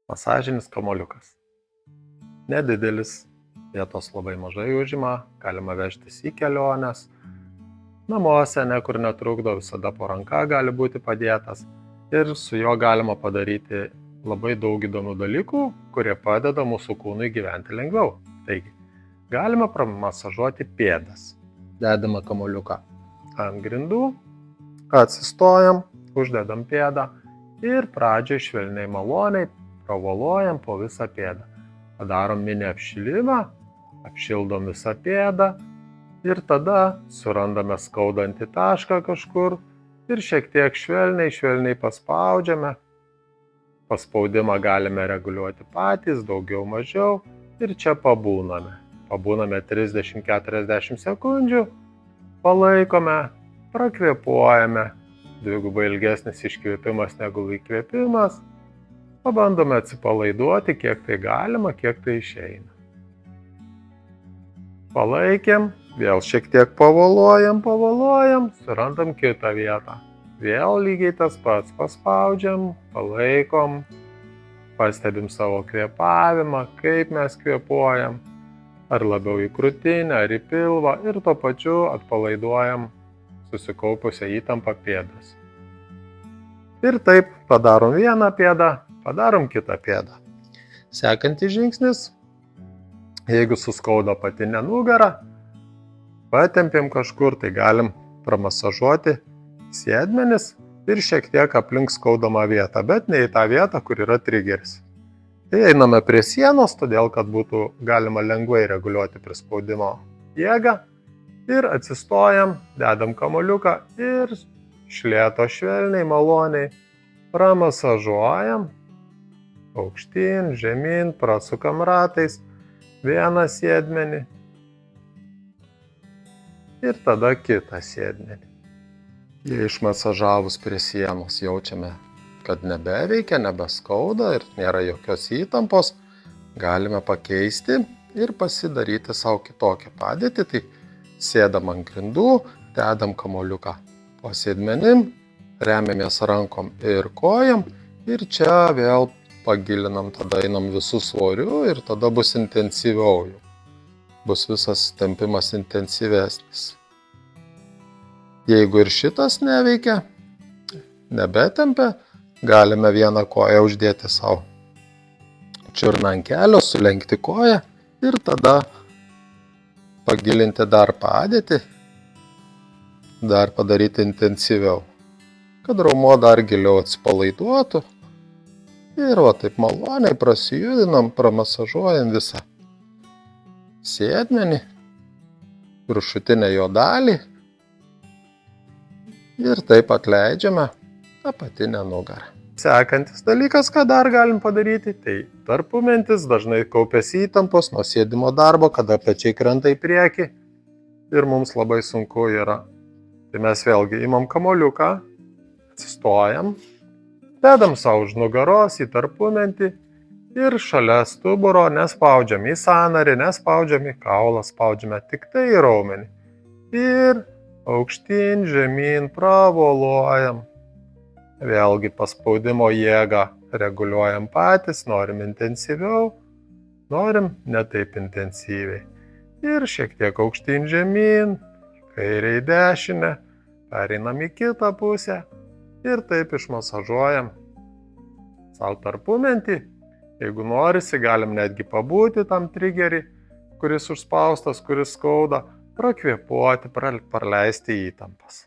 Masažinis kamuoliukas. Nedidelis, vietos labai mažai užima, galima vežtis į keliones. Namuose, kur netrukdo, visada po ranka gali būti padėtas ir su juo galima padaryti labai daug įdomių dalykų, kurie padeda mūsų kūnui gyventi lengviau. Taigi, galime pramasažuoti pėdas. Dedame kamuoliuką ant grindų, atsistojam, uždedam pėdą ir pradžiai švelniai maloniai pravolojam po visą pėdą. Padarom mini apšilimą, apšildom visą pėdą ir tada surandame skaudantį tašką kažkur ir šiek tiek švelniai paspaudžiame. Paspaudimą galime reguliuoti patys, daugiau mažiau ir čia pabūname. Pabūname 30-40 sekundžių, palaikome, prakvėpuojame, dvigubai ilgesnis iškvėpimas negu įkvėpimas. Pabandome atsipalaiduoti, kiek tai galima, kiek tai išeina. Palaikėm, vėl šiek tiek pavolojam, surandam kitą vietą. Vėl lygiai tas pats, paspaudžiam, palaikom, pastebim savo kvėpavimą, kaip mes kvėpuojam, ar labiau į krūtinę, ar į pilvą ir tuo pačiu atpalaiduojam susikaupusią įtampą pėdas. Ir taip padarom vieną pėdą, padarom kitą pėdą. Sekantis žingsnis, jeigu suskauda apatinę nugarą, patempėm kažkur, tai galim pramasažuoti sėdmenis ir šiek tiek aplink skaudamą vietą, bet ne į tą vietą, kur yra trigeris. Tai einame prie sienos, todėl kad būtų galima lengvai reguliuoti prispaudimo jėgą ir atsistojam, dedam kamuoliuką ir iš lėto švelniai, maloniai pramasažuojam aukštyn, žemyn, prasukam ratais vieną sėdmenį ir tada kitą sėdmenį. Jei išmasažavus prie sienos jaučiame, kad nebeveikia, nebeskauda ir nėra jokios įtampos, galime pakeisti ir pasidaryti savo kitokią padėtį. Tai sėdam ant grindų, dedam kamuoliuką po sėdmenim, remiamės rankom ir kojam ir čia vėl pagilinam, tada einam visų svorių ir tada bus intensyviau. Bus visas tempimas intensyvesnis. Jeigu ir šitas neveikia, nebetempia, galime vieną koją uždėti savo čiurną ant kelio, sulenkti koją ir tada pagilinti dar padėtį, dar padaryti intensyviau, kad raumuo dar giliau atsipalaiduotų. Ir taip maloniai prasijudinam, pramasažuojam visą sėdmenį, viršutinę jo dalį ir taip atleidžiame apatinę nugarą. Sekantis dalykas, ką dar galim padaryti, tai tarpumentis dažnai kaupiasi įtampos nuo sėdimo darbo, kada pečiai krenta į priekį ir mums labai sunku yra. Tai mes vėlgi imam kamuoliuką, atsistojam, dedam savo už nugaros į tarpumentį ir šalia stuburo nespaudžiam į sąnarį, nespaudžiam į kaulą, spaudžiame tik tai į raumenį. Ir aukštyn, žemyn pravolojam. Vėlgi paspaudimo jėgą reguliuojam patys, norim intensyviau, norim ne taip intensyviai. Ir šiek tiek aukštyn, žemyn, kairė į dešinę, pereinam į kitą pusę ir taip išmasažuojam savo tarpumentį. Jeigu norisi, galim netgi pabūti tam trigerį, kuris užspaustas, kuris skauda, prakvėpuoti, praleisti įtampas.